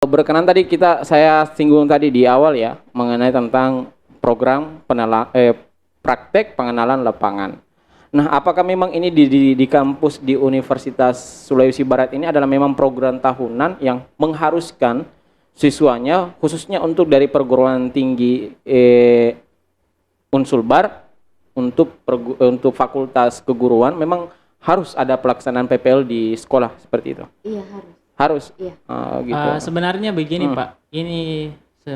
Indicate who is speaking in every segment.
Speaker 1: Berkenan tadi saya singgung tadi di awal ya mengenai tentang program praktek pengenalan lapangan. Nah, apakah memang ini di kampus di Universitas Sulawesi Barat ini adalah memang program tahunan yang mengharuskan siswanya khususnya untuk dari perguruan tinggi Unsulbar untuk fakultas keguruan memang harus ada pelaksanaan PPL di sekolah seperti itu.
Speaker 2: Iya, harus.
Speaker 1: Harus.
Speaker 2: Iya.
Speaker 1: Gitu.
Speaker 3: Sebenarnya begini Pak, ini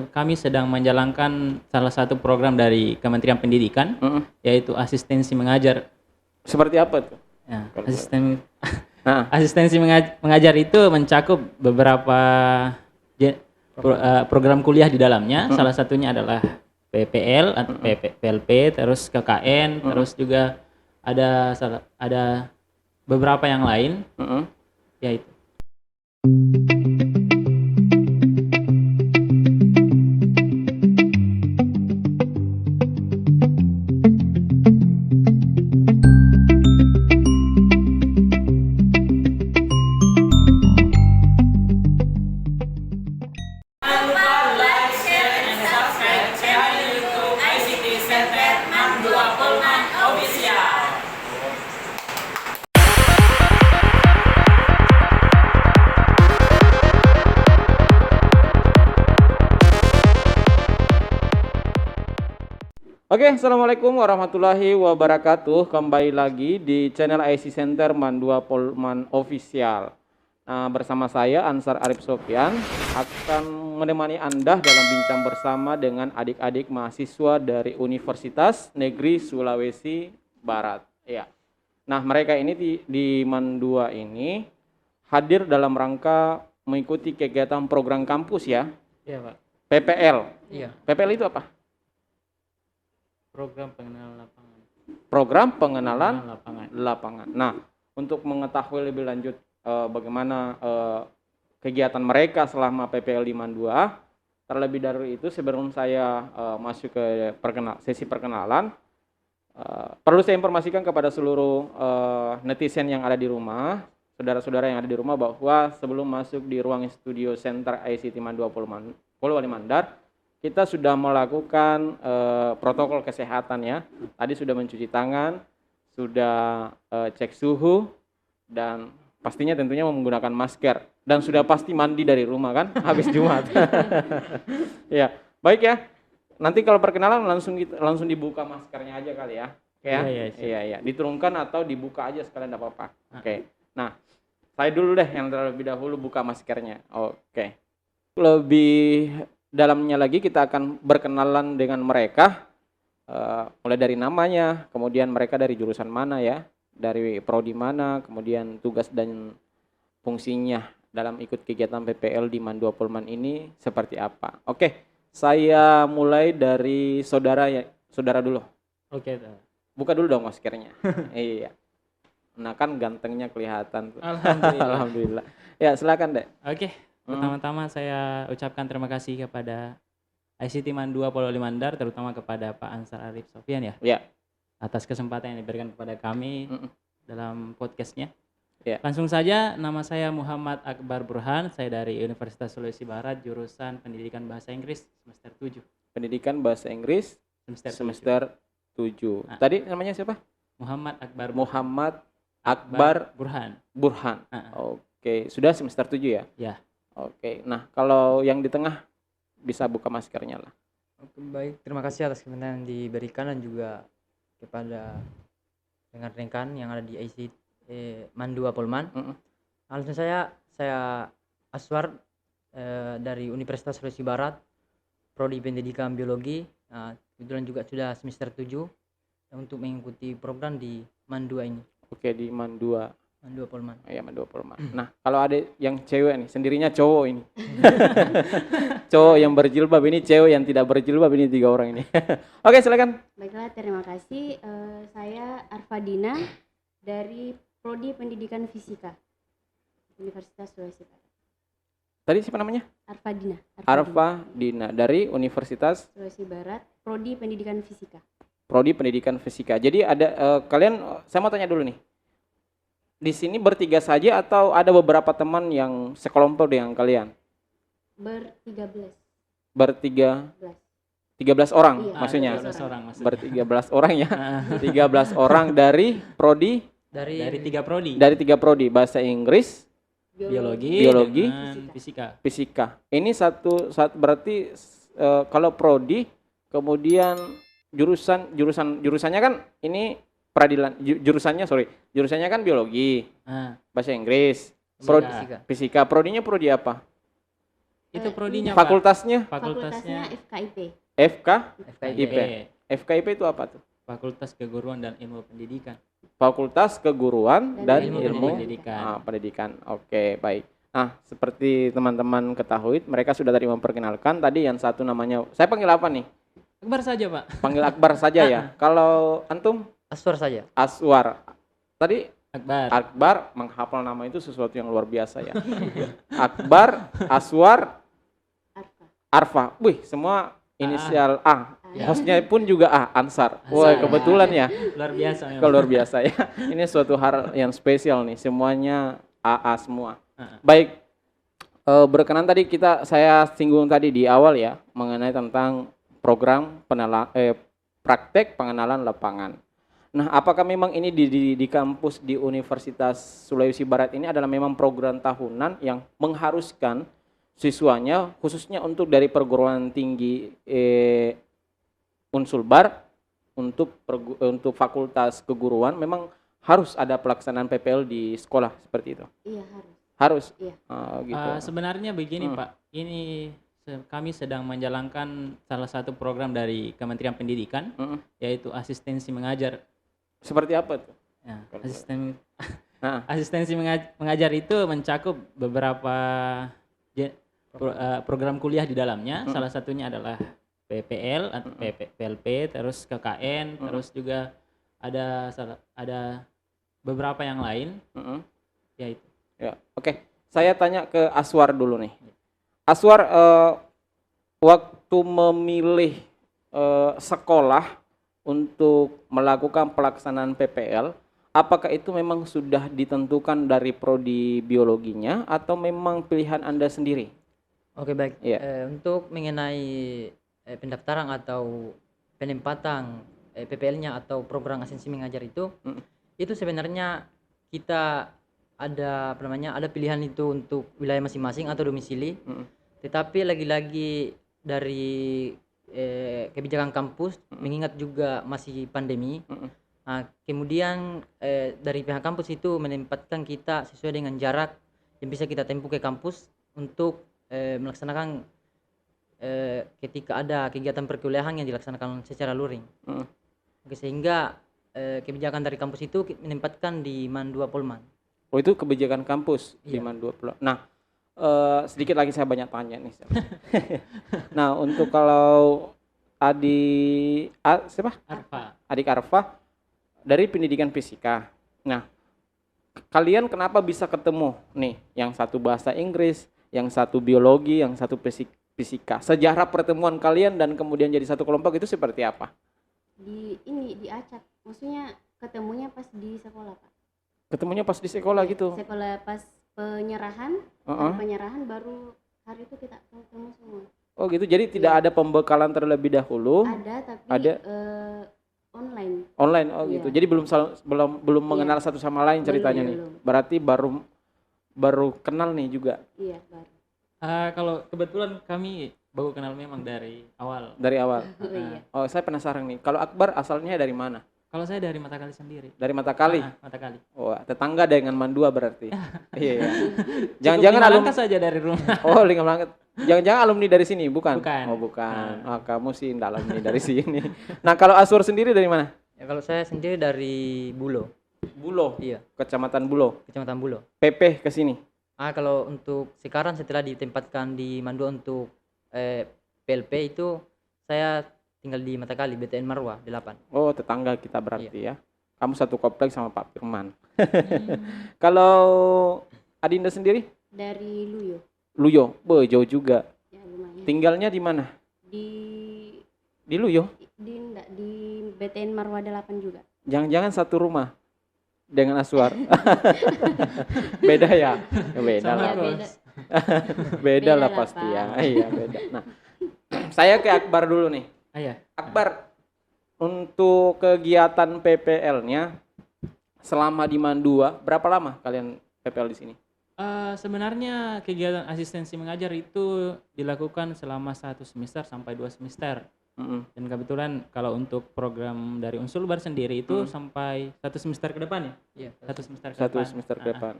Speaker 3: kami sedang menjalankan salah satu program dari Kementerian Pendidikan, yaitu asistensi mengajar.
Speaker 1: Seperti apa tuh?
Speaker 3: Ya, asistensi mengajar itu mencakup beberapa program kuliah di dalamnya. Salah satunya adalah PPL atau PLP, terus KKN, terus juga ada beberapa yang lain, yaitu.
Speaker 1: Oke, assalamualaikum warahmatullahi wabarakatuh. Kembali lagi di channel IC Center Mandua Polman Official. Nah, bersama saya Ansar Arif Sofyan akan menemani Anda dalam bincang bersama dengan adik-adik mahasiswa dari Universitas Negeri Sulawesi Barat. Ya. Nah, mereka ini di Mandua ini hadir dalam rangka mengikuti kegiatan program kampus ya.
Speaker 3: Iya, Pak.
Speaker 1: PPL.
Speaker 3: Iya.
Speaker 1: PPL itu apa?
Speaker 3: Program pengenalan lapangan.
Speaker 1: Program pengenalan lapangan. Nah, untuk mengetahui lebih lanjut bagaimana kegiatan mereka selama PPL di Mandua, terlebih dari itu sebelum saya masuk ke sesi perkenalan, perlu saya informasikan kepada seluruh netizen yang ada di rumah, saudara-saudara yang ada di rumah bahwa sebelum masuk di ruang studio Center ICT Mandua Polewali Mandar, kita sudah melakukan protokol kesehatan ya. Tadi sudah mencuci tangan, sudah cek suhu, dan pastinya tentunya menggunakan masker. Dan sudah pasti mandi dari rumah kan, habis Jumat. Ya, baik ya. Nanti kalau perkenalan langsung dibuka maskernya aja kali ya. Iya. Diturunkan atau dibuka aja sekalian tidak apa-apa. Oke. Nah, saya dulu deh yang terlebih dahulu buka maskernya. Oke. Lebih dalamnya lagi kita akan berkenalan dengan mereka, mulai dari namanya, kemudian mereka dari jurusan mana ya, dari prodi mana, kemudian tugas dan fungsinya dalam ikut kegiatan PPL di Mandua Polman ini seperti apa. Oke, saya mulai dari saudara dulu.
Speaker 3: Oke.
Speaker 1: Buka dulu dong maskernya. Iya. Nah kan gantengnya kelihatan. Alhamdulillah. Ya silakan deh.
Speaker 3: Oke. Pertama-tama saya ucapkan terima kasih kepada ICT Mandua Polewali Mandar, terutama kepada Pak Ansar Arif Sofyan ya, atas kesempatan yang diberikan kepada kami dalam podcastnya. Langsung saja, nama saya Muhammad Akbar Burhan, saya dari Universitas Sulawesi Barat, jurusan Pendidikan Bahasa Inggris semester 7.
Speaker 1: Pendidikan Bahasa Inggris semester 7. Nah. Tadi namanya siapa?
Speaker 3: Muhammad
Speaker 1: Akbar Burhan. Oke, sudah semester 7 ya?
Speaker 3: Ya.
Speaker 1: Oke, nah kalau yang di tengah bisa buka maskernya lah.
Speaker 4: Oke, baik, terima kasih atas kesempatan yang diberikan dan juga kepada rekan-rekan yang ada di IC Mandua Polman. Langsung saya Aswar dari Universitas Sulawesi Barat, Prodi Pendidikan Biologi. Kebetulan juga sudah semester 7 untuk mengikuti program di Mandua ini.
Speaker 1: Oke, di Mandua
Speaker 4: Polman.
Speaker 1: Iya, Mandua Polman. Nah, kalau ada yang cewek nih, sendirinya cowok ini. Cowok yang berjilbab ini, cewek yang tidak berjilbab ini, 3 orang ini. Oke, silakan.
Speaker 2: Baiklah, terima kasih. Saya Arfadina dari Prodi Pendidikan Fisika Universitas Sulawesi Barat.
Speaker 1: Tadi siapa namanya? Arfadina dari Universitas
Speaker 2: Sulawesi Barat, Prodi Pendidikan Fisika.
Speaker 1: Prodi Pendidikan Fisika. Jadi ada kalian, saya mau tanya dulu nih. Di sini bertiga saja atau ada beberapa teman yang sekelompok dengan kalian?
Speaker 2: ber-13.
Speaker 1: Bertiga,
Speaker 2: 13.
Speaker 1: 13 orang
Speaker 2: Iya,
Speaker 1: maksudnya.
Speaker 3: 13 orang maksudnya.
Speaker 1: Ber-13 orang ya. 13 orang dari prodi,
Speaker 3: Dari 3 prodi.
Speaker 1: dari 3 prodi, bahasa Inggris, Biologi,
Speaker 3: dengan fisika.
Speaker 1: fisika. Ini satu berarti kalau prodi kemudian jurusannya kan ini peradilan jurusannya kan biologi,
Speaker 3: Nah,
Speaker 1: bahasa Inggris,
Speaker 3: Fisika.
Speaker 1: fisika. Prodinya prodi apa?
Speaker 3: itu prodinya Pak.
Speaker 1: Fakultasnya
Speaker 2: Fakultasnya FKIP.
Speaker 1: FK
Speaker 4: FKIP.
Speaker 1: IP. FKIP itu apa tuh?
Speaker 3: Fakultas Keguruan dan Ilmu Pendidikan.
Speaker 1: Fakultas Keguruan dan
Speaker 2: Dan
Speaker 1: Ilmu
Speaker 3: Pendidikan.
Speaker 1: Pendidikan. Oke, baik. Nah, seperti teman-teman ketahui, mereka sudah tadi memperkenalkan. Tadi yang satu namanya, saya panggil apa nih?
Speaker 3: Akbar saja Pak.
Speaker 1: Panggil Akbar saja ya. Kalau antum
Speaker 4: Aswar saja.
Speaker 1: Aswar. Tadi
Speaker 3: Akbar.
Speaker 1: Akbar, menghafal nama itu sesuatu yang luar biasa ya. Akbar, Aswar,
Speaker 2: Arfa.
Speaker 1: Arfa. Wih, semua inisial A.
Speaker 2: Ya.
Speaker 1: Hostnya pun juga A, Ansar. Wah,
Speaker 3: Ansar.
Speaker 1: kebetulan ya.
Speaker 3: Luar biasa memang.
Speaker 1: Luar biasa ya. Ini suatu hal yang spesial nih. Semuanya AA semua.
Speaker 3: Heeh.
Speaker 1: Baik. Berkenan tadi saya singgung tadi di awal ya mengenai tentang program praktek pengenalan lapangan. Nah, apakah memang ini di kampus di Universitas Sulawesi Barat ini adalah memang program tahunan yang mengharuskan siswanya khususnya untuk dari perguruan tinggi Unsulbar untuk fakultas keguruan memang harus ada pelaksanaan PPL di sekolah seperti itu.
Speaker 2: Iya, harus.
Speaker 1: Harus.
Speaker 2: Iya.
Speaker 1: Gitu.
Speaker 3: Sebenarnya begini Pak, ini kami sedang menjalankan salah satu program dari Kementerian Pendidikan, yaitu asistensi mengajar.
Speaker 1: Seperti apa tuh?
Speaker 3: Ya,
Speaker 1: Kalau
Speaker 3: asistensi mengajar itu mencakup beberapa program kuliah di dalamnya. Salah satunya adalah PPL atau PLP, terus KKN, terus juga ada beberapa yang lain. Yaitu.
Speaker 1: Ya, oke. Saya tanya ke Aswar dulu nih. Aswar, waktu memilih sekolah untuk melakukan pelaksanaan PPL, apakah itu memang sudah ditentukan dari prodi biologinya atau memang pilihan Anda sendiri?
Speaker 4: Oke, baik.
Speaker 1: Iya.
Speaker 4: Untuk mengenai pendaftaran atau penempatan PPL-nya atau program asistensi mengajar itu sebenarnya kita ada ada pilihan itu untuk wilayah masing-masing atau domisili. Tetapi lagi-lagi dari kebijakan kampus mengingat juga masih pandemi. Nah, kemudian dari pihak kampus itu menempatkan kita sesuai dengan jarak yang bisa kita tempuh ke kampus untuk melaksanakan ketika ada kegiatan perkuliahan yang dilaksanakan secara luring. Oke, sehingga kebijakan dari kampus itu menempatkan di MAN 2 Polman.
Speaker 1: Oh, itu kebijakan kampus di
Speaker 4: Iya.
Speaker 1: MAN 20. Nah, sedikit lagi saya banyak tanya nih. Nah, untuk kalau siapa? Adik Arfa dari pendidikan fisika. Nah, kalian kenapa bisa ketemu nih? Yang satu bahasa Inggris, yang satu biologi, yang satu fisika. Sejarah pertemuan kalian dan kemudian jadi satu kelompok itu seperti apa?
Speaker 2: Di acak. Maksudnya ketemunya pas di sekolah, Pak.
Speaker 1: Ketemunya pas di sekolah gitu.
Speaker 2: Sekolah pas penyerahan, hari penyerahan baru hari itu kita ketemu semua.
Speaker 1: Oh gitu, jadi tidak ada pembekalan terlebih dahulu.
Speaker 2: Ada tapi
Speaker 1: Ada.
Speaker 2: Online.
Speaker 1: Online, oh
Speaker 2: Iya.
Speaker 1: gitu. Jadi belum mengenal satu sama lain ceritanya nih.
Speaker 2: Belum.
Speaker 1: Berarti baru kenal nih juga
Speaker 2: Iya, baru.
Speaker 3: Kalau kebetulan kami baru kenal memang dari awal.
Speaker 1: dari awal.
Speaker 2: Oh, iya.
Speaker 1: Oh, saya penasaran nih. Kalau Akbar asalnya dari mana?
Speaker 3: Kalau saya dari Matakali sendiri.
Speaker 1: Dari Matakali.
Speaker 3: Matakali.
Speaker 1: Oh, tetangga dengan Mandua berarti. Iya.
Speaker 3: Jangan
Speaker 1: Jangan-jangan alumni.
Speaker 3: saja dari rumah.
Speaker 1: Oh, lingkar langit. Jangan-jangan alumni dari sini, bukan?
Speaker 3: Bukan.
Speaker 1: Oh, bukan. Oh, kamu sih enggak alumni dari sini. Nah, kalau Aswar sendiri dari mana?
Speaker 4: Ya, kalau saya sendiri dari Bulo.
Speaker 1: Bulo.
Speaker 4: Iya,
Speaker 1: Kecamatan Bulo.
Speaker 4: Kecamatan Bulo.
Speaker 1: PP ke sini.
Speaker 4: Kalau untuk sekarang setelah ditempatkan di Mandu untuk PLP itu saya tinggal di Matakali, BTN Marwah 8.
Speaker 1: Oh, tetangga kita berarti ya. Kamu satu kompleks sama Pak Firman. Kalau Adinda sendiri?
Speaker 2: Dari Luyo.
Speaker 1: Luyo. Boy, jauh juga.
Speaker 2: Ya, lumayan.
Speaker 1: Tinggalnya di mana?
Speaker 2: Di
Speaker 1: Luyo.
Speaker 2: di BTN Marwah 8 juga.
Speaker 1: Jangan-jangan satu rumah dengan Aswar. Beda ya? Beda
Speaker 3: Sama
Speaker 1: lah.
Speaker 2: Ya, beda.
Speaker 1: Beda lah
Speaker 2: lah,
Speaker 1: pasti
Speaker 2: Pak.
Speaker 1: ya. Iya, beda. Nah, saya ke Akbar dulu nih.
Speaker 3: Iya.
Speaker 1: Akbar, untuk kegiatan PPL-nya selama di Mandua, berapa lama kalian PPL di sini?
Speaker 3: Sebenarnya kegiatan asistensi mengajar itu dilakukan selama 1 semester sampai 2 semester. Dan kebetulan kalau untuk program dari Unsulbar sendiri itu sampai 1 semester ke depan ya?
Speaker 4: Iya.
Speaker 3: 1 semester ke
Speaker 1: Satu
Speaker 3: depan.
Speaker 1: semester ke depan.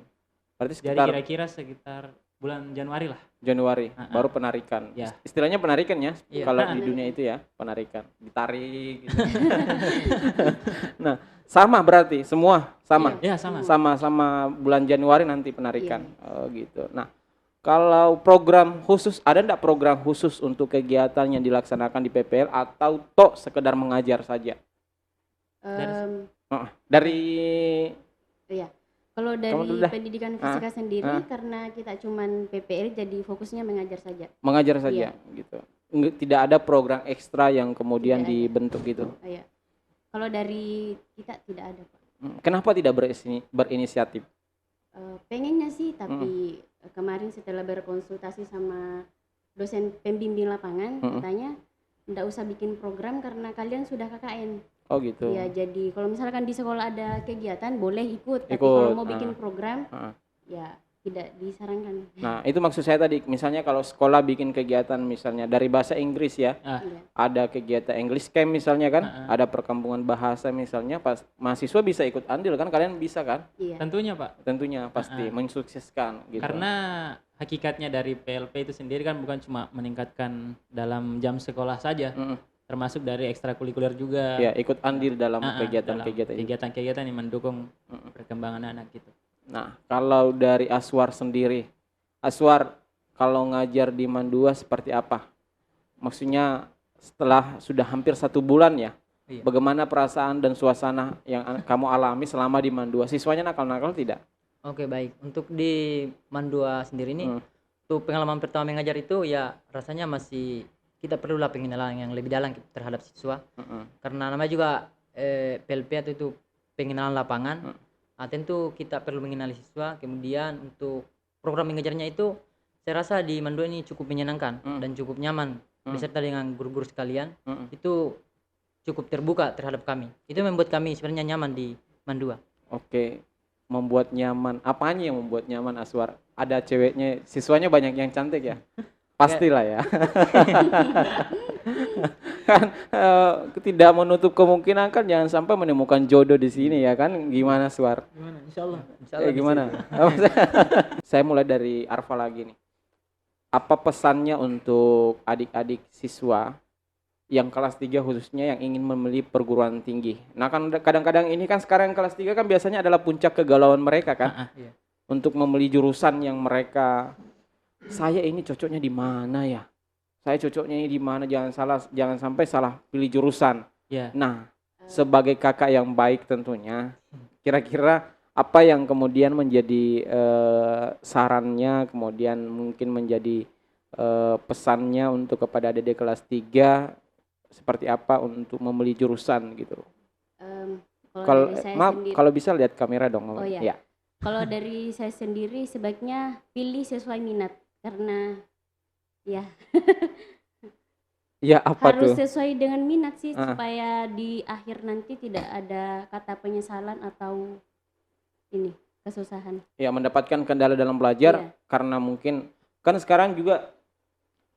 Speaker 1: Berarti
Speaker 3: Jadi
Speaker 1: sekitar
Speaker 3: kira-kira sekitar bulan Januari lah.
Speaker 1: Januari baru penarikan.
Speaker 3: Ya.
Speaker 1: Istilahnya penarikan ya,
Speaker 4: Iya.
Speaker 1: kalau di dunia itu ya, penarikan, ditarik gitu. Nah, sama berarti semua sama.
Speaker 3: Iya, sama.
Speaker 1: Sama bulan Januari nanti penarikan. Oh, gitu. Nah, kalau program khusus, ada enggak program khusus untuk kegiatan yang dilaksanakan di PPL atau tok sekedar mengajar saja? Dari
Speaker 2: Iya. Kalau dari
Speaker 1: dulu dah.
Speaker 2: pendidikan fisika sendiri karena kita cuman PPL jadi fokusnya mengajar saja.
Speaker 1: mengajar saja gitu. Tidak ada program ekstra yang kemudian
Speaker 2: Tidak ada.
Speaker 1: dibentuk gitu.
Speaker 2: Iya. Kalau dari kita tidak ada, Pak.
Speaker 1: Kenapa tidak berinisiatif?
Speaker 2: Pengennya sih, tapi kemarin setelah berkonsultasi sama dosen pembimbing lapangan, katanya nggak usah bikin program karena kalian sudah KKN.
Speaker 1: Oh gitu.
Speaker 2: Ya, jadi kalau misalkan di sekolah ada kegiatan boleh ikut, tapi
Speaker 1: Ikut,
Speaker 2: kalau mau bikin program ya tidak disarankan.
Speaker 1: Nah, itu maksud saya tadi. Misalnya kalau sekolah bikin kegiatan misalnya dari bahasa Inggris ya,
Speaker 2: Iya.
Speaker 1: ada kegiatan English Camp misalnya kan, ada perkampungan bahasa misalnya, pas mahasiswa bisa ikut andil kan, kalian bisa kan?
Speaker 2: Iya.
Speaker 3: Tentunya Pak.
Speaker 1: Tentunya pasti mensukseskan gitu.
Speaker 3: Karena hakikatnya dari PLP itu sendiri kan bukan cuma meningkatkan dalam jam sekolah saja, termasuk dari ekstrakurikuler juga.
Speaker 1: Ya, ikut andil dalam kegiatan-kegiatan itu.
Speaker 3: Kegiatan-kegiatan yang mendukung perkembangan anak gitu.
Speaker 1: Nah, kalau dari Aswar sendiri, Aswar kalau ngajar di Mandua seperti apa? Maksudnya setelah sudah hampir 1 bulan ya, bagaimana perasaan dan suasana yang kamu alami selama di Mandua? Siswanya nakal-nakal tidak?
Speaker 4: Oke, baik. Untuk di Mandua sendiri ini, untuk pengalaman pertama mengajar itu ya rasanya masih kita perlulah pengenalan yang lebih dalam terhadap siswa. Karena namanya juga PLP atau itu pengenalan lapangan. Nah, tentu kita perlu mengenali siswa. Kemudian untuk program mengajarnya itu saya rasa di Mandua ini cukup menyenangkan dan cukup nyaman beserta dengan guru-guru sekalian. Itu cukup terbuka terhadap kami. Itu membuat kami sebenarnya nyaman di Mandua.
Speaker 1: Oke, membuat nyaman. Apanya yang membuat nyaman, Aswar? Ada ceweknya, siswanya banyak yang cantik ya? Pastilah ya. Kan tidak menutup kemungkinan kan jangan sampai menemukan jodoh di sini ya kan? Gimana, Aswar?
Speaker 4: Gimana? Insyaallah.
Speaker 1: Gimana? Saya mulai dari Arfa lagi nih. Apa pesannya untuk adik-adik siswa yang kelas 3 khususnya yang ingin memilih perguruan tinggi? Nah kan kadang-kadang ini kan sekarang kelas 3 kan biasanya adalah puncak kegalauan mereka kan? Untuk memilih jurusan yang mereka, saya ini cocoknya di mana ya? Saya cocoknya ini di mana? Jangan sampai salah pilih jurusan. Nah, sebagai kakak yang baik tentunya, kira-kira apa yang kemudian menjadi sarannya, kemudian mungkin menjadi pesannya untuk kepada adik-adik kelas 3 seperti apa untuk memilih jurusan gitu? Kalau bisa lihat kamera dong.
Speaker 2: Oh ya. Kalau dari saya sendiri sebaiknya pilih sesuai minat karena ya
Speaker 1: ya apa
Speaker 2: harus
Speaker 1: tuh?
Speaker 2: sesuai dengan minat sih supaya di akhir nanti tidak ada kata penyesalan atau ini kesusahan. Ya,
Speaker 1: mendapatkan kendala dalam belajar karena mungkin kan sekarang juga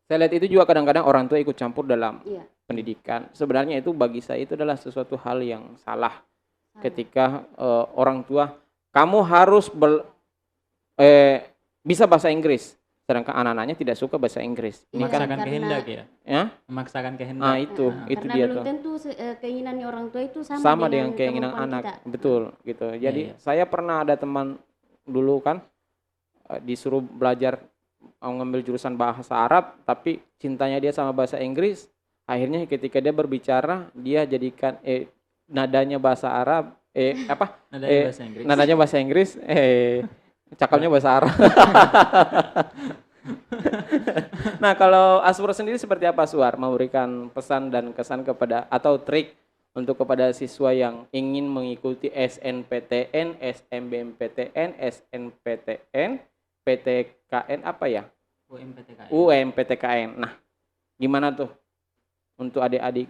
Speaker 1: saya lihat itu juga kadang-kadang orang tua ikut campur dalam pendidikan. Sebenarnya itu bagi saya itu adalah sesuatu hal yang salah. Ketika orang tua kamu harus bisa bahasa Inggris, sedangkan anak-anaknya tidak suka bahasa Inggris.
Speaker 3: Ini memaksakan kehendak ya? Memaksakan kehendak.
Speaker 1: Nah itu
Speaker 2: karena
Speaker 1: dia
Speaker 2: belum
Speaker 1: tuh.
Speaker 2: tentu keinginannya orang tua itu
Speaker 1: sama dengan keinginan anak.
Speaker 2: kita.
Speaker 1: Betul gitu. Jadi saya pernah ada teman dulu kan disuruh belajar mengambil jurusan bahasa Arab, tapi cintanya dia sama bahasa Inggris. Akhirnya ketika dia berbicara, dia jadikan nadanya bahasa Arab, nadanya bahasa Inggris, cakapnya bahasa Arab. Nah, kalau Aswar sendiri seperti apa, Aswar? Memberikan pesan dan kesan kepada atau trik untuk kepada siswa yang ingin mengikuti SNPTN, SNBMPTN, SNPTN PTKN apa ya?
Speaker 3: UMPTKN.
Speaker 1: UMPTKN. Nah, gimana tuh untuk adik-adik?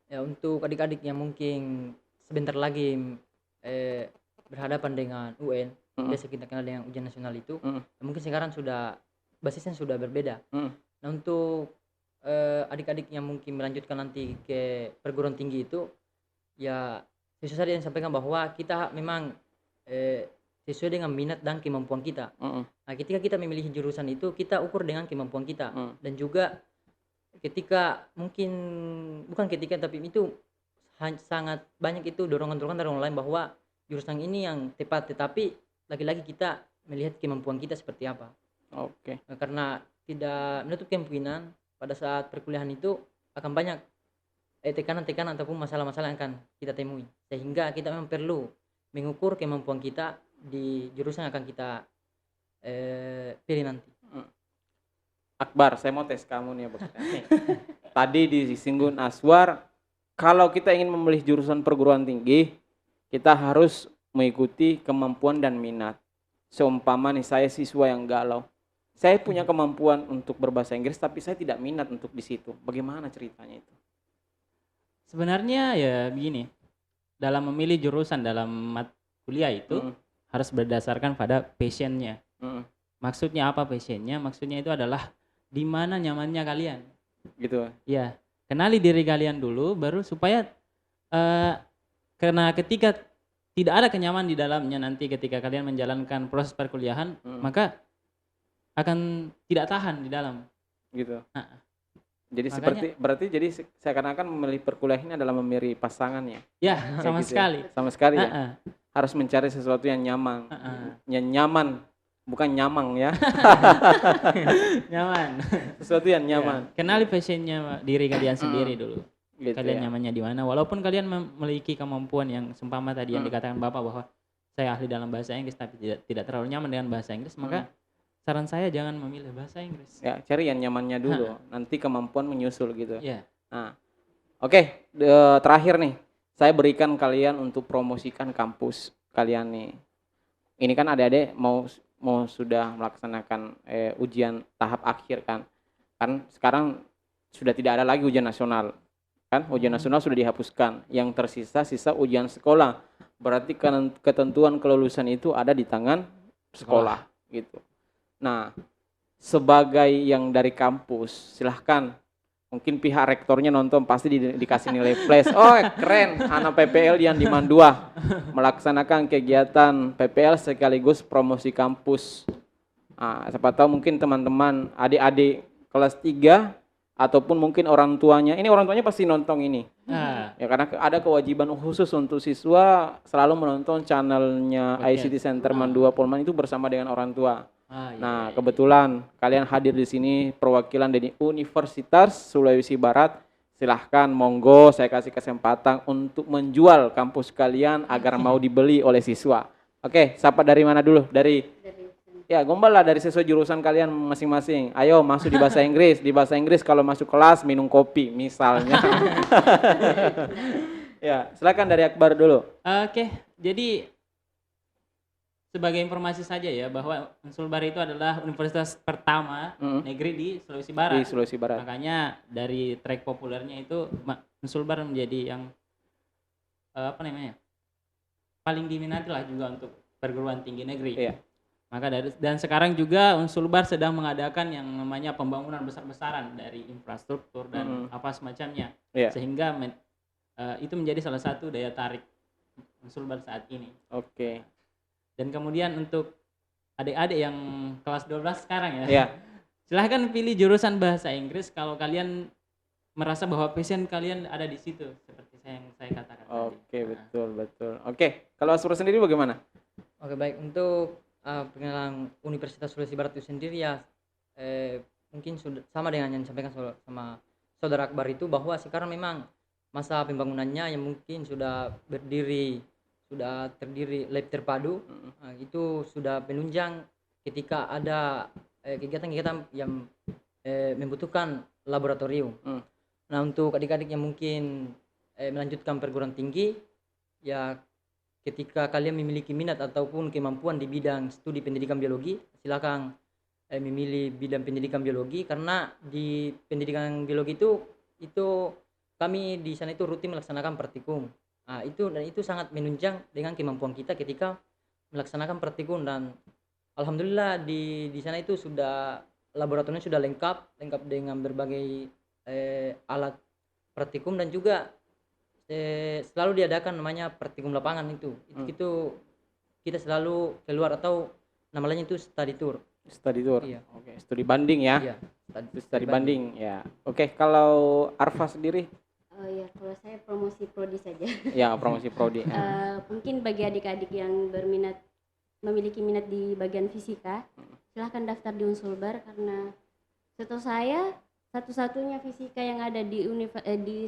Speaker 4: Ya, untuk adik-adik yang mungkin sebentar lagi berhadapan dengan UN, biasa kita kenal dengan ujian nasional itu, mungkin sekarang sudah basisnya sudah berbeda. Nah, untuk adik-adik yang mungkin melanjutkan nanti ke perguruan tinggi itu, ya sesuai saja yang sampaikan bahwa kita memang sesuai dengan minat dan kemampuan kita. Nah, ketika kita memilih jurusan itu, kita ukur dengan kemampuan kita. Dan juga ketika mungkin bukan ketika tapi itu sangat banyak itu dorongan-dorongan dari orang lain bahwa jurusan ini yang tepat, tetapi lagi-lagi kita melihat kemampuan kita seperti apa.
Speaker 1: Oke.
Speaker 4: Nah, karena tidak menutup kemungkinan pada saat perkuliahan itu akan banyak tekanan-tekanan ataupun masalah-masalah yang akan kita temui, sehingga kita memang perlu mengukur kemampuan kita di jurusan yang akan kita pilih nanti.
Speaker 1: Akbar, saya mau tes kamu nih, Bos. Tadi disinggung Aswar, kalau kita ingin memilih jurusan perguruan tinggi, kita harus mengikuti kemampuan dan minat. Seumpama nih saya siswa yang galau, saya punya kemampuan untuk berbahasa Inggris, tapi saya tidak minat untuk di situ. Bagaimana ceritanya itu?
Speaker 3: Sebenarnya ya begini, dalam memilih jurusan dalam kuliah itu harus berdasarkan pada passionnya. Maksudnya apa passionnya? Maksudnya itu adalah di mana nyamannya kalian.
Speaker 1: Gitu.
Speaker 3: Ya, kenali diri kalian dulu, baru supaya karena ketika tidak ada kenyamanan di dalamnya nanti ketika kalian menjalankan proses perkuliahan, maka akan tidak tahan di dalam.
Speaker 1: Gitu. Jadi makanya, berarti jadi seakan-akan memilih perkuliahan ini adalah memilih pasangannya.
Speaker 3: Ya, sama
Speaker 1: gitu
Speaker 3: sekali.
Speaker 1: Ya? Sama sekali ya. Harus mencari sesuatu yang nyaman. Yang nyaman, bukan nyamang ya.
Speaker 3: Nyaman.
Speaker 1: Sesuatu yang nyaman.
Speaker 3: Ya, kenali passionnya diri kalian sendiri dulu.
Speaker 1: Gitu
Speaker 3: kalian
Speaker 1: ya.
Speaker 3: nyamannya di mana? Walaupun kalian memiliki kemampuan yang seumpama tadi yang dikatakan Bapak bahwa saya ahli dalam bahasa Inggris tapi tidak terlalu nyaman dengan bahasa Inggris, maka saran saya jangan memilih bahasa Inggris.
Speaker 1: Ya, cari yang nyamannya dulu. Nanti kemampuan menyusul gitu.
Speaker 3: Yeah.
Speaker 1: Nah, oke, terakhir nih, saya berikan kalian untuk promosikan kampus kalian nih. Ini kan adik-adik mau sudah melaksanakan ujian tahap akhir kan. Kan sekarang sudah tidak ada lagi ujian nasional. Kan ujian nasional sudah dihapuskan. Yang sisa ujian sekolah. Berarti ketentuan kelulusan itu ada di tangan sekolah gitu. Nah, sebagai yang dari kampus, silahkan. Mungkin pihak rektornya nonton pasti dikasih nilai plus. Oh, keren, anak PPL yang di Mandua melaksanakan kegiatan PPL sekaligus promosi kampus. Nah, siapa tahu mungkin teman-teman adik-adik kelas 3 ataupun mungkin orang tuanya. Ini orang tuanya pasti nonton ini. Ya karena ada kewajiban khusus untuk siswa selalu menonton channelnya ICT Center Mandua Polman itu bersama dengan orang tua. Nah, kebetulan kalian hadir di sini perwakilan dari Universitas Sulawesi Barat. Silahkan, monggo saya kasih kesempatan untuk menjual kampus kalian agar mau dibeli oleh siswa. Oke, siapa dari mana dulu? Ya, gombal lah dari sesuai jurusan kalian masing-masing. Ayo masuk di bahasa Inggris. Di bahasa Inggris kalau masuk kelas minum kopi misalnya. Ya, silakan dari Akbar dulu.
Speaker 3: Oke, jadi sebagai informasi saja ya bahwa Unsulbar itu adalah universitas pertama negeri di Sulawesi Barat.
Speaker 1: Di Sulawesi Barat.
Speaker 3: Makanya dari track populernya itu Unsulbar menjadi yang paling diminati lah juga untuk perguruan tinggi negeri.
Speaker 1: Iya.
Speaker 3: Maka dan sekarang juga Unsulbar sedang mengadakan yang namanya pembangunan besar-besaran dari infrastruktur dan apa semacamnya.
Speaker 1: Iya.
Speaker 3: Sehingga itu menjadi salah satu daya tarik Unsulbar saat ini.
Speaker 1: Oke.
Speaker 3: Dan kemudian untuk adik-adik yang kelas 12 sekarang ya.
Speaker 1: Iya.
Speaker 3: Silahkan pilih jurusan bahasa Inggris kalau kalian merasa bahwa passion kalian ada di situ seperti yang saya katakan tadi.
Speaker 1: Oke, betul. Oke, kalau Aswar sendiri bagaimana?
Speaker 4: Oke, baik. Untuk perkenalan Universitas Sulawesi Barat itu sendiri ya mungkin sudah sama dengan yang disampaikan sama Saudara Akbar itu bahwa sekarang memang masa pembangunannya yang mungkin sudah terdiri lab terpadu, itu sudah penunjang ketika ada kegiatan-kegiatan yang membutuhkan laboratorium. Nah, untuk adik-adik yang mungkin melanjutkan perguruan tinggi, ya ketika kalian memiliki minat ataupun kemampuan di bidang studi pendidikan biologi, silakan memilih bidang pendidikan biologi, karena di pendidikan biologi itu kami di sana itu rutin melaksanakan praktikum. Nah, itu sangat menunjang dengan kemampuan kita ketika melaksanakan praktikum, dan alhamdulillah di sana itu sudah laboratoriumnya sudah lengkap dengan berbagai alat praktikum, dan juga selalu diadakan namanya praktikum lapangan itu kita selalu keluar, atau namanya itu study tour.
Speaker 1: Iya. Oke, studi banding ya.
Speaker 4: Iya,
Speaker 1: Studi banding ya. Oke, kalau Arfa sendiri?
Speaker 2: Oh ya, kalau saya promosi prodi saja.
Speaker 1: Ya, promosi prodi.
Speaker 2: Mungkin bagi adik-adik yang memiliki minat di bagian fisika, silahkan daftar di Unsulbar, karena setahu saya satu-satunya fisika yang ada di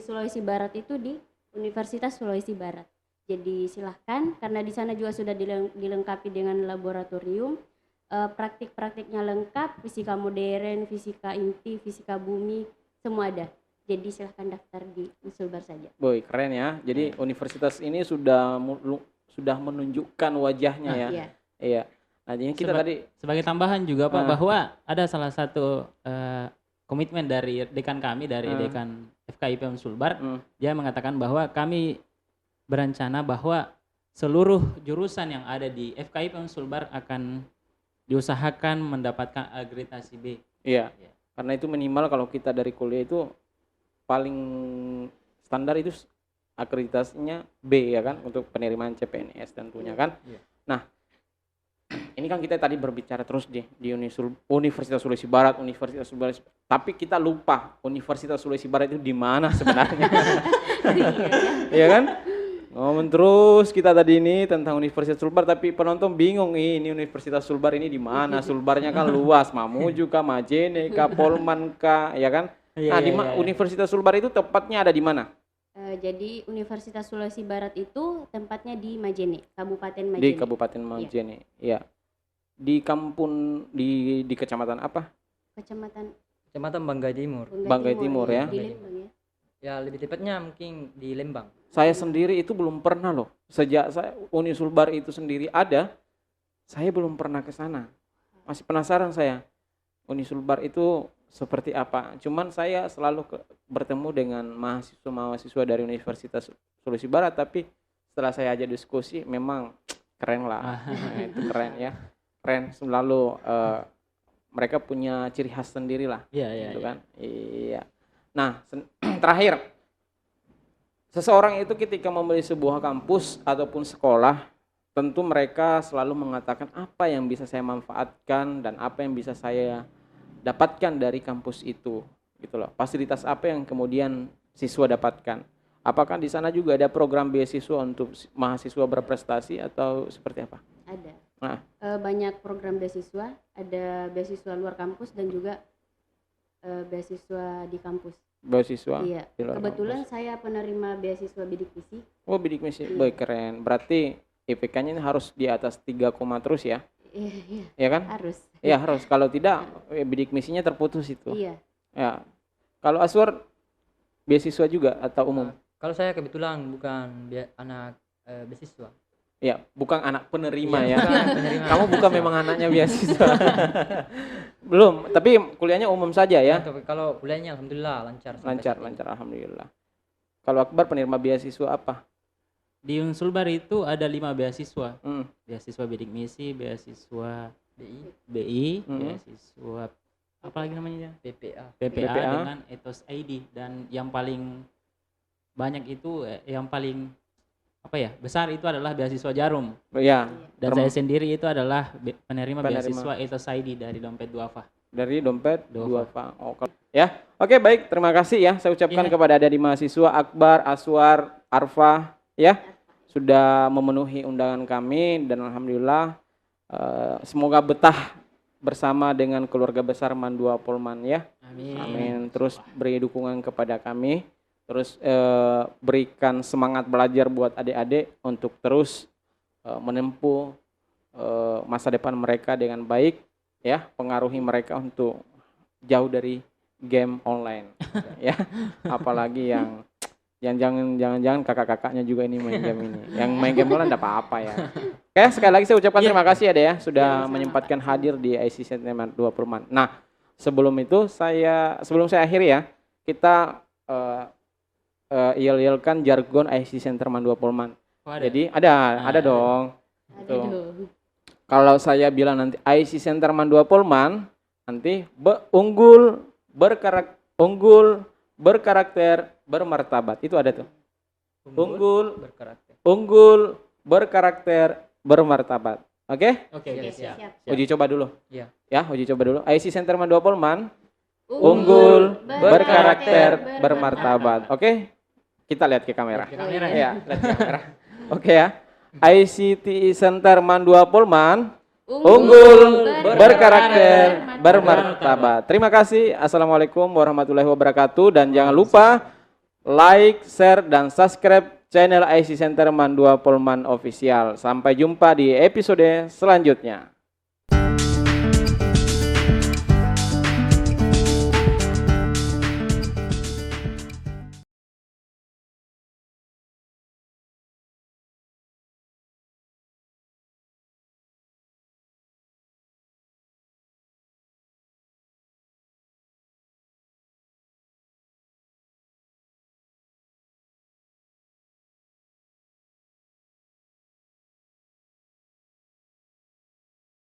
Speaker 2: Sulawesi Barat itu di Universitas Sulawesi Barat. Jadi silahkan, karena di sana juga sudah dilengkapi dengan laboratorium, praktik-praktiknya lengkap, fisika modern, fisika inti, fisika bumi, semua ada. Jadi silahkan daftar di Unsulbar saja.
Speaker 1: Boy, keren ya. Jadi universitas ini sudah menunjukkan wajahnya ya.
Speaker 2: Iya.
Speaker 1: Iya. Nah, jadi kita tadi
Speaker 3: sebagai tambahan juga Pak, bahwa ada salah satu komitmen dari dekan kami, dari dekan FKIP Unsulbar. Dia mengatakan bahwa kami berencana bahwa seluruh jurusan yang ada di FKIP Unsulbar akan diusahakan mendapatkan akreditasi B.
Speaker 1: Iya. Karena itu minimal kalau kita dari kuliah itu paling standar itu akreditasinya B ya kan, untuk penerimaan CPNS tentunya kan.
Speaker 4: Iya.
Speaker 1: Nah, ini kan kita tadi berbicara terus di Universitas Sulawesi Barat, tapi kita lupa Universitas Sulawesi Barat itu di mana sebenarnya. Iya kan? Ngomong terus kita tadi ini tentang Universitas Sulbar, tapi penonton bingung ini Universitas Sulbar ini di mana? Sulbarnya kan luas, Mamuju kah, Majene kah, Polman kah, ya kan? Nah, Universitas Sulbar itu tepatnya ada di mana?
Speaker 2: Jadi Universitas Sulawesi Barat itu tempatnya di Majene, Kabupaten Majene.
Speaker 1: Di Kabupaten Majene, ya. Di kampung di kecamatan apa?
Speaker 2: Kecamatan
Speaker 4: Banggai Timur.
Speaker 1: Banggai Timur ya.
Speaker 2: Di Lembang ya.
Speaker 4: Ya, lebih tepatnya mungkin di Lembang.
Speaker 1: Saya sendiri itu belum pernah loh. Sejak saya Unisulbar itu sendiri ada, saya belum pernah ke sana. Masih penasaran saya. Unisulbar itu seperti apa? Cuman saya selalu bertemu dengan mahasiswa dari Universitas Sulawesi Barat, tapi setelah saya ajak diskusi memang keren lah. Nah, itu keren ya. Keren, selalu mereka punya ciri khas sendiri lah.
Speaker 3: Iya,
Speaker 1: gitu kan? Iya. Nah, terakhir, seseorang itu ketika membeli sebuah kampus ataupun sekolah, tentu mereka selalu mengatakan apa yang bisa saya manfaatkan dan apa yang bisa saya dapatkan dari kampus itu, gitu loh. Fasilitas apa yang kemudian siswa dapatkan? Apakah di sana juga ada program beasiswa untuk mahasiswa berprestasi atau seperti apa?
Speaker 2: Ada.
Speaker 1: Nah,
Speaker 2: banyak program beasiswa, ada beasiswa luar kampus dan juga beasiswa di kampus.
Speaker 1: Beasiswa.
Speaker 2: Iya. Kebetulan kampus. Saya penerima beasiswa bidik misi.
Speaker 1: Oh, bidik misi. Iya. Baik, keren. Berarti IPK-nya ini harus di atas 3, terus ya?
Speaker 2: Iya.
Speaker 1: Iya kan?
Speaker 2: Harus.
Speaker 1: Iya, harus. Kalau tidak bidik misinya terputus itu.
Speaker 2: Iya.
Speaker 1: Ya. Kalau Aswar beasiswa juga atau umum?
Speaker 4: Kalau saya kebetulan bukan anak beasiswa.
Speaker 1: Ya, bukan anak penerima ya.
Speaker 4: Penerima.
Speaker 1: Kamu bukan memang anaknya beasiswa. Belum, tapi kuliahnya umum saja ya.
Speaker 4: Kalau kuliahnya alhamdulillah lancar.
Speaker 1: Lancar alhamdulillah. Kalau Akbar penerima beasiswa apa?
Speaker 3: Di Unsulbar itu ada 5 beasiswa. Beasiswa bidik misi, beasiswa BI, beasiswa apa lagi namanya? PPA dengan Ethos ID, dan yang paling banyak itu yang paling besar itu adalah beasiswa Jarum.
Speaker 1: Ya.
Speaker 3: Dan saya sendiri itu adalah penerima beasiswa Ethos ID dari Dompet Duafa.
Speaker 1: Dari Dompet Duafa. Oh, ya. Oke, baik. Terima kasih ya. Saya ucapkan kepada adik mahasiswa Akbar, Aswar, Arfa ya, sudah memenuhi undangan kami, dan alhamdulillah semoga betah bersama dengan keluarga besar Mandua Polman ya. Amin. Terus beri dukungan kepada kami. Terus berikan semangat belajar buat adik-adik untuk terus menempuh masa depan mereka dengan baik ya, pengaruhi mereka untuk jauh dari game online ya, apalagi yang Jangan-jangan kakak-kakaknya juga ini main game ini. Yang main game bola enggak apa-apa ya. Oke, sekali lagi saya ucapkan terima kasih ya Dea sudah menyempatkan hadir di IC Center 2 Pulman. Nah, sebelum saya akhiri ya, kita yel-yelkan jargon IC Center 2 Pulman. Jadi ada dong. Tuh. Kalau saya bilang nanti IC Center 2 Pulman, nanti unggul, berkarakter, bermartabat. Itu ada tuh. Unggul, berkarakter, bermartabat. Oke?
Speaker 3: Oke, siap.
Speaker 1: Uji coba dulu.
Speaker 4: Iya.
Speaker 1: Ya, uji coba dulu. IC Center 2 Pulman, unggul, berkarakter, bermartabat. Oke? Kita lihat ke kamera. Ya, lihat ke kamera. Oke ya. ICT Center 2 Pulman, unggul, berkarakter, bermartabat. Terima kasih. Assalamualaikum warahmatullahi wabarakatuh. Dan jangan lupa like, share, dan subscribe channel IC Center 2 Pulman Official. Sampai jumpa di episode selanjutnya.